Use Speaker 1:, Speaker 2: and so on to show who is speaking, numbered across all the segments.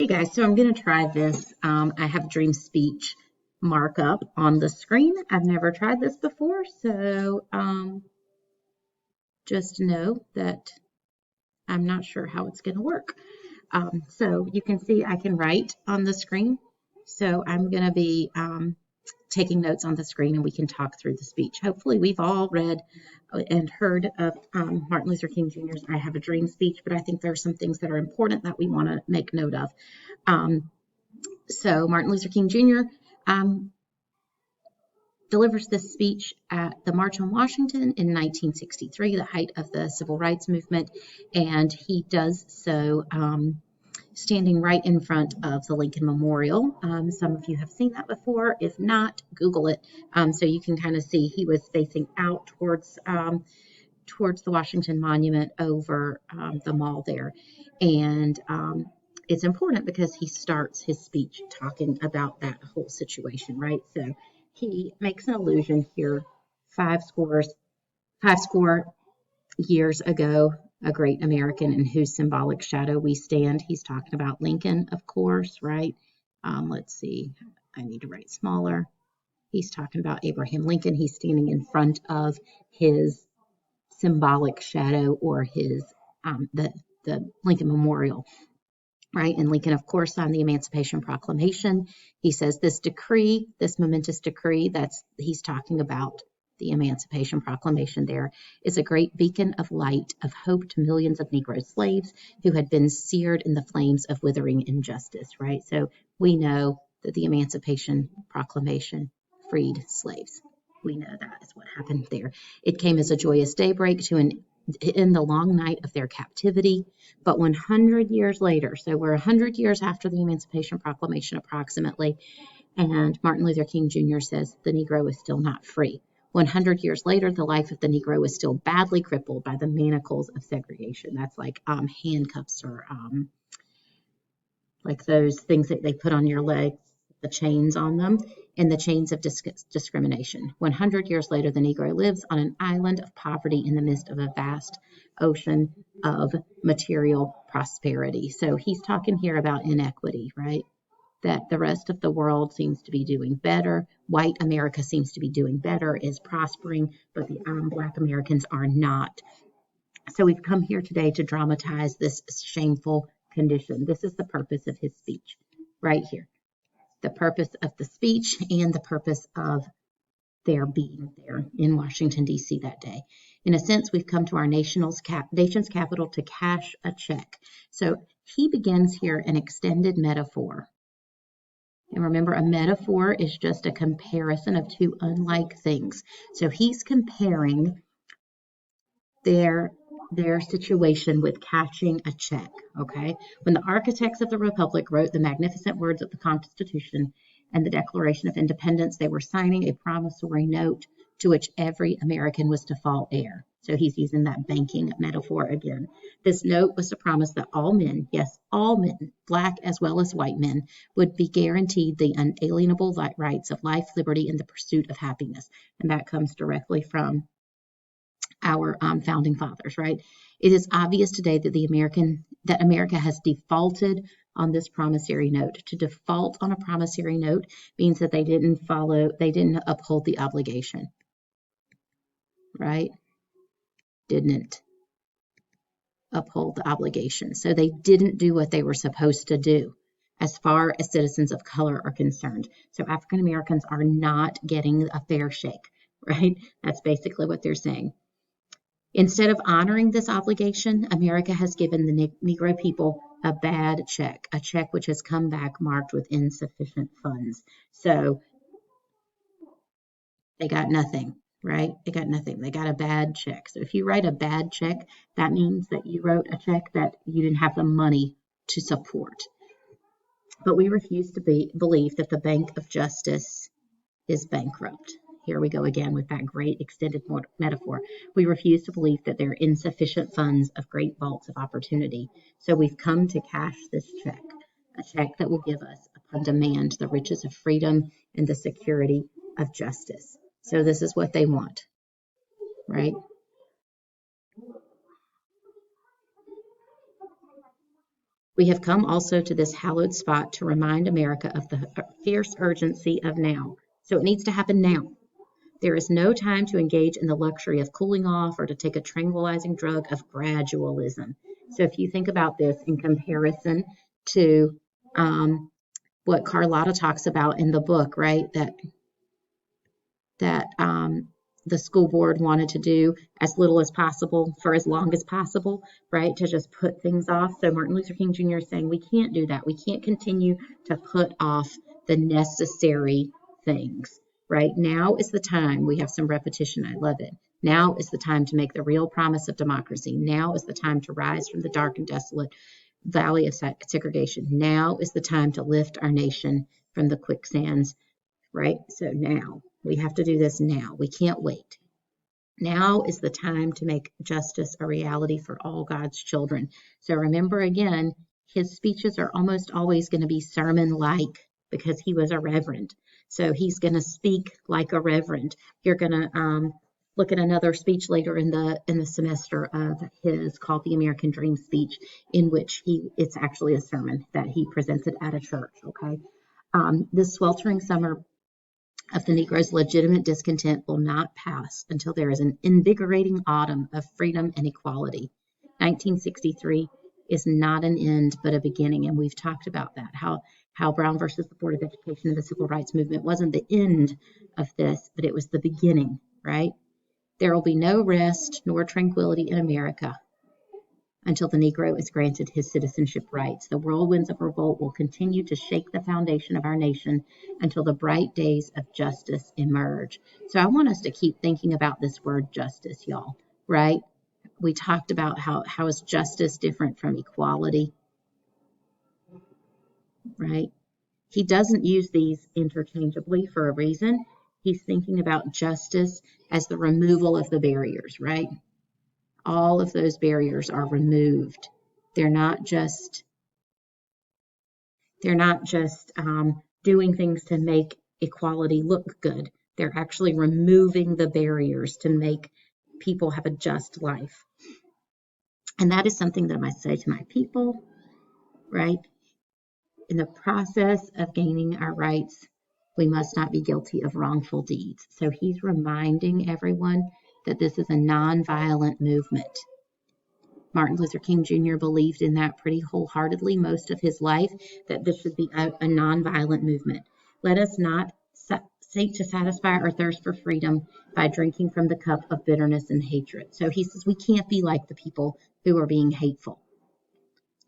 Speaker 1: Hey guys, so I'm going to try this. I have dream speech markup on the screen. I've never tried this before, so just know that I'm not sure how it's going to work. So you can see I can write on the screen. So I'm going to be taking notes on the screen and we can talk through the speech. Hopefully we've all read and heard of Martin Luther King Jr.'s I Have a Dream speech, but I think there are some things that are important that we want to make note of. So Martin Luther King Jr. Delivers this speech at the March on Washington in 1963, the height of the Civil Rights Movement, and he does so standing right in front of the Lincoln Memorial. Some of you have seen that before. If not, Google it so you can kind of see he was facing out towards the Washington Monument over the mall there. And it's important because he starts his speech talking about that whole situation, right? So he makes an allusion here, five score years ago, a great American in whose symbolic shadow we stand. He's talking about Lincoln, of course, right? Let's see, I need to write smaller. He's talking about Abraham Lincoln. He's standing in front of his symbolic shadow or his the Lincoln Memorial, right? And Lincoln, of course, signed the Emancipation Proclamation. He says this decree, this momentous decree, he's talking about the Emancipation Proclamation there, is a great beacon of light of hope to millions of Negro slaves who had been seared in the flames of withering injustice, right? So we know that the Emancipation Proclamation freed slaves. We know that is what happened there. It came as a joyous daybreak to in the long night of their captivity. But 100 years later, so we're 100 years after the Emancipation Proclamation approximately, and Martin Luther King Jr. says the Negro is still not free. 100 years later, the life of the Negro is still badly crippled by the manacles of segregation. That's like handcuffs or like those things that they put on your legs, the chains on them, and the chains of discrimination. 100 years later, the Negro lives on an island of poverty in the midst of a vast ocean of material prosperity. So he's talking here about inequity, right? That the rest of the world seems to be doing better. White America seems to be doing better, is prospering, but the Black Americans are not. So we've come here today to dramatize this shameful condition. This is the purpose of his speech right here. The purpose of the speech and the purpose of their being there in Washington, D.C. that day. In a sense, we've come to our nation's capital to cash a check. So he begins here an extended metaphor. And remember, a metaphor is just a comparison of two unlike things. So he's comparing their situation with cashing a check, okay? When the architects of the Republic wrote the magnificent words of the Constitution and the Declaration of Independence, they were signing a promissory note to which every American was to fall heir. So he's using that banking metaphor again. This note was to promise that all men, yes, all men, Black as well as white men, would be guaranteed the unalienable rights of life, liberty, and the pursuit of happiness. And that comes directly from our founding fathers, right? It is obvious today that America has defaulted on this promissory note. To default on a promissory note means that they didn't uphold the obligation, right? Didn't uphold the obligation. So they didn't do what they were supposed to do as far as citizens of color are concerned. So African Americans are not getting a fair shake, right? That's basically what they're saying. Instead of honoring this obligation, America has given the Negro people a bad check, a check which has come back marked with insufficient funds. So they got nothing, right? They got nothing. They got a bad check. So if you write a bad check, that means that you wrote a check that you didn't have the money to support. But we refuse to believe that the Bank of Justice is bankrupt. Here we go again with that great extended metaphor. We refuse to believe that there are insufficient funds of great vaults of opportunity. So we've come to cash this check, a check that will give us, upon demand, the riches of freedom and the security of justice. So this is what they want, right? We have come also to this hallowed spot to remind America of the fierce urgency of now. So it needs to happen now. There is no time to engage in the luxury of cooling off or to take a tranquilizing drug of gradualism. So if you think about this in comparison to what Carlotta talks about in the book, right, that the school board wanted to do as little as possible for as long as possible, right, to just put things off. So Martin Luther King Jr. is saying we can't do that. We can't continue to put off the necessary things, right? Now is the time. We have some repetition. I love it. Now is the time to make the real promise of democracy. Now is the time to rise from the dark and desolate valley of segregation. Now is the time to lift our nation from the quicksands, right? So now we have to do this now. We can't wait. Now is the time to make justice a reality for all God's children. So remember again, his speeches are almost always going to be sermon-like because he was a reverend. So he's going to speak like a reverend. You're going to look at another speech later in the semester of his called the American Dream speech, in which it's actually a sermon that he presented at a church. Okay, this sweltering summer of the Negro's legitimate discontent will not pass until there is an invigorating autumn of freedom and equality. 1963 is not an end, but a beginning, and we've talked about that, how Brown versus the Board of Education and the Civil Rights Movement wasn't the end of this, but it was the beginning, right? There will be no rest nor tranquility in America until the Negro is granted his citizenship rights. The whirlwinds of revolt will continue to shake the foundation of our nation until the bright days of justice emerge. So I want us to keep thinking about this word justice, y'all, right? We talked about how is justice different from equality, right? He doesn't use these interchangeably for a reason. He's thinking about justice as the removal of the barriers, right? All of those barriers are removed. They're not just doing things to make equality look good. They're actually removing the barriers to make people have a just life. And that is something that I must say to my people, right? In the process of gaining our rights, we must not be guilty of wrongful deeds. So he's reminding everyone that this is a nonviolent movement. Martin Luther King Jr. believed in that pretty wholeheartedly most of his life, that this should be a nonviolent movement. Let us not seek to satisfy our thirst for freedom by drinking from the cup of bitterness and hatred. So he says we can't be like the people who are being hateful.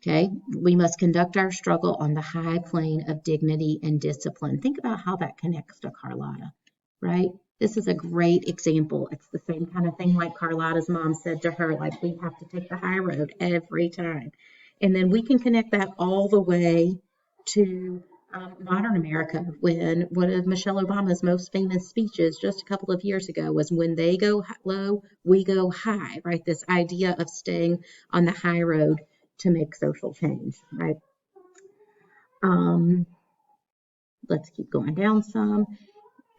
Speaker 1: Okay, we must conduct our struggle on the high plane of dignity and discipline. Think about how that connects to Carlotta, right? This is a great example. It's the same kind of thing like Carlotta's mom said to her, like we have to take the high road every time. And then we can connect that all the way to modern America, when one of Michelle Obama's most famous speeches just a couple of years ago was when they go low, we go high, right? This idea of staying on the high road to make social change, right? Let's keep going down some.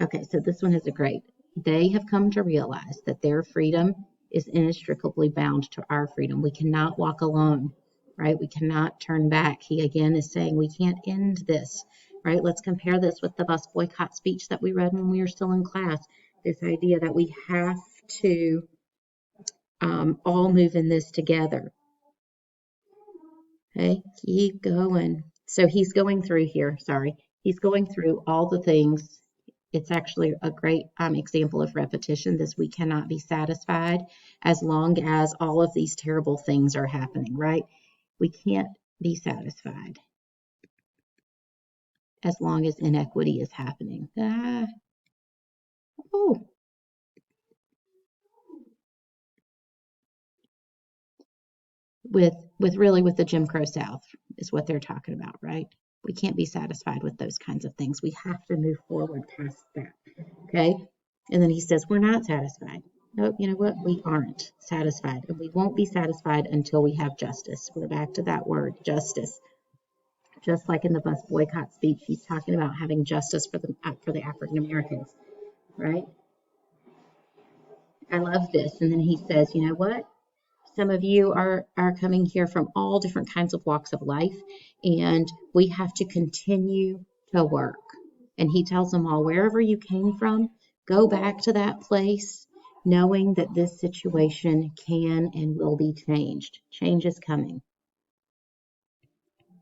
Speaker 1: Okay, so this one is a great. They have come to realize that their freedom is inextricably bound to our freedom. We cannot walk alone, right? We cannot turn back. He again is saying we can't end this, right? Let's compare this with the bus boycott speech that we read when we were still in class. This idea that we have to all move in this together. Okay, keep going. So he's going through here, he's going through all the things. It's actually a great example of repetition. This we cannot be satisfied as long as all of these terrible things are happening, right? We can't be satisfied as long as inequity is happening. With the Jim Crow South is what they're talking about, right? We can't be satisfied with those kinds of things. We have to move forward past that, okay? And then he says, we're not satisfied. No, you know what? We aren't satisfied, and we won't be satisfied until we have justice. We're back to that word, justice. Just like in the bus boycott speech, he's talking about having justice for the African Americans, right? I love this. And then he says, you know what? some of you are coming here from all different kinds of walks of life, and we have to continue to work. And he tells them all, wherever you came from, go back to that place, knowing that this situation can and will be changed. Change is coming.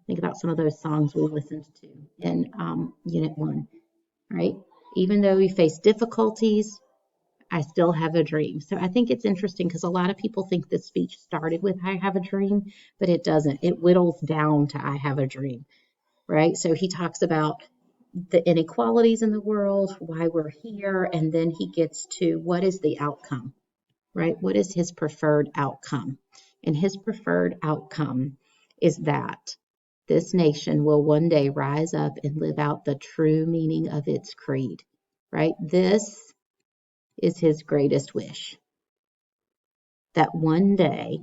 Speaker 1: Think about some of those songs we listened to in Unit 1, right? Even though we face difficulties, I still have a dream. So I think it's interesting because a lot of people think this speech started with I have a dream, but it doesn't. It whittles down to I have a dream, right? So he talks about the inequalities in the world, why we're here, and then he gets to what is the outcome, right? What is his preferred outcome? And his preferred outcome is that this nation will one day rise up and live out the true meaning of its creed, right? This is his greatest wish, that one day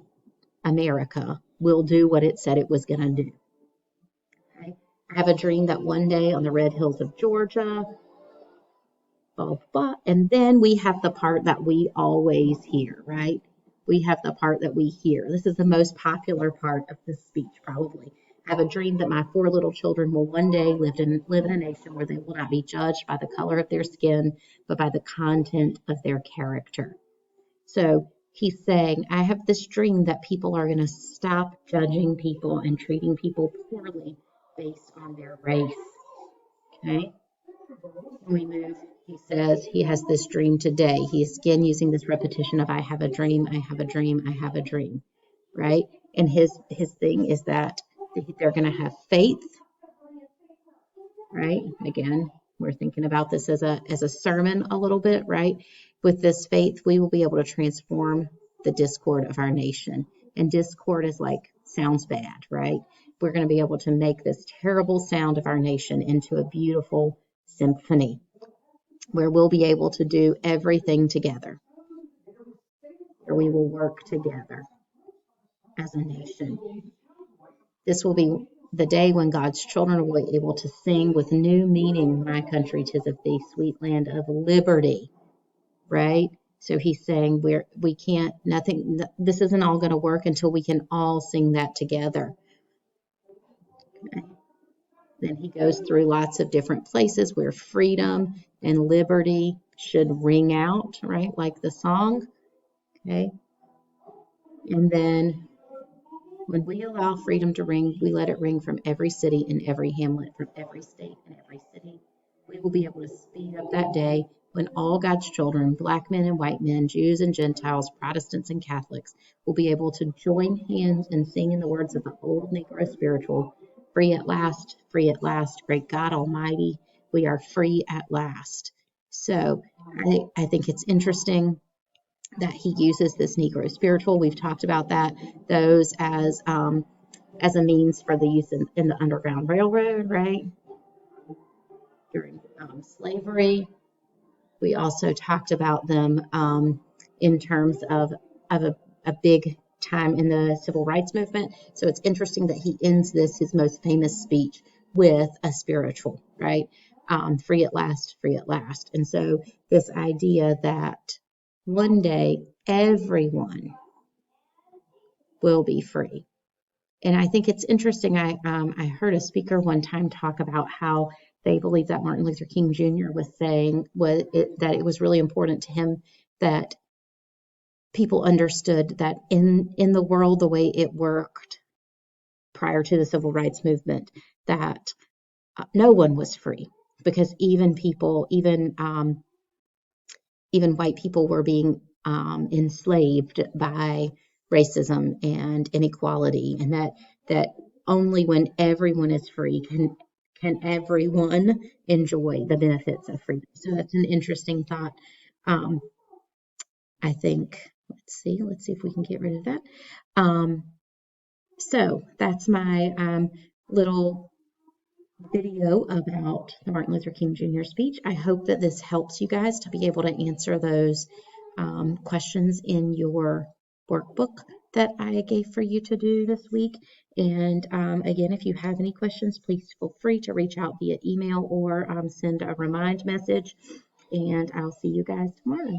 Speaker 1: America will do what it said it was going to do. Okay? I have a dream that one day on the red hills of Georgia, blah, blah, blah. And then we have the part that we always hear, right? We have the part that we hear. This is the most popular part of this speech, probably. I have a dream that my 4 little children will one day live in a nation where they will not be judged by the color of their skin, but by the content of their character. So he's saying, I have this dream that people are going to stop judging people and treating people poorly based on their race. Okay? When we move, he says he has this dream today. He's again using this repetition of I have a dream, I have a dream, I have a dream, right? And his thing is that they're going to have faith, right? Again, we're thinking about this as a sermon a little bit, right? With this faith, we will be able to transform the discord of our nation. And discord is like, sounds bad, right? We're going to be able to make this terrible sound of our nation into a beautiful symphony where we'll be able to do everything together, where we will work together as a nation. This will be the day when God's children will be able to sing with new meaning, my country, 'tis of thee, sweet land of liberty, right? So he's saying we can't, nothing, this isn't all going to work until we can all sing that together. Okay. Then he goes through lots of different places where freedom and liberty should ring out, right? Like the song, okay? And then when we allow freedom to ring, we let it ring from every city and every hamlet, from every state and every city. We will be able to speed up that day when all God's children, black men and white men, Jews and Gentiles, Protestants and Catholics, will be able to join hands and sing in the words of the old Negro spiritual, free at last, great God Almighty, we are free at last. So I think it's interesting that he uses this Negro spiritual. We've talked about that, those as a means for the use in the Underground Railroad, right? During slavery. We also talked about them in terms of a big time in the civil rights movement. So it's interesting that he ends his most famous speech with a spiritual, right? Free at last, free at last. And so this idea that one day everyone will be free. And I think it's interesting. I heard a speaker one time talk about how they believe that Martin Luther King Jr. was saying that it was really important to him that people understood that in the world the way it worked prior to the civil rights movement, that no one was free, because even white people were being enslaved by racism and inequality, and that only when everyone is free can everyone enjoy the benefits of freedom. So that's an interesting thought. I think, let's see if we can get rid of that. So that's my little video about the Martin Luther King Jr. speech. I hope that this helps you guys to be able to answer those questions in your workbook that I gave for you to do this week. And again, if you have any questions, please feel free to reach out via email or send a remind message. And I'll see you guys tomorrow.